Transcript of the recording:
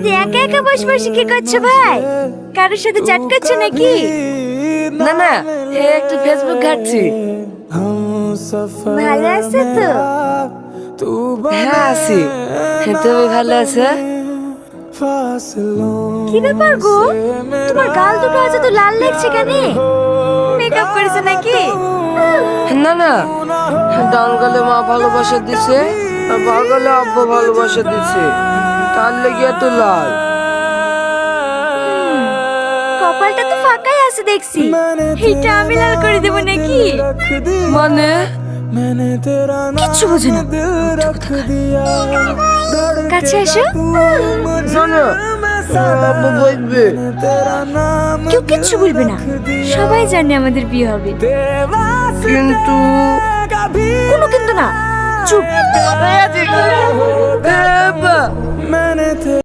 ছাদে একা একা বসে বসে কি করছো ভাই? কারোর সাথে চ্যাট করছো নাকি? না না, একটু ফেসবুক ঘাটছি। ভালো আছো তো? হ্যাঁ আছি। তুমি ভালো আছো? কি ব্যাপার গো, তোমার গাল দুটো আজ তো লাল লাগছে কেন? মেকআপ করেছো নাকি? না না, ডান গালে মা ভালোবাসা দিছে আর বাঁ গালে আব্বা ভালোবাসা দিছে, তার লেগে এত লাল। কপালটা তো ফাঁকাই আছে দেখছি, এটা আমি লাল করে দেবো নাকি? মানে কিচ্ছু বোঝে না। কাছে এসো। শোনো, আব্বা বলবে। কেউ কিচ্ছু বলবে না, সবাই জানে আমাদের বিয়ে হবে। কিন্তু কোনো কিন্তু না, চুপ। আব্বা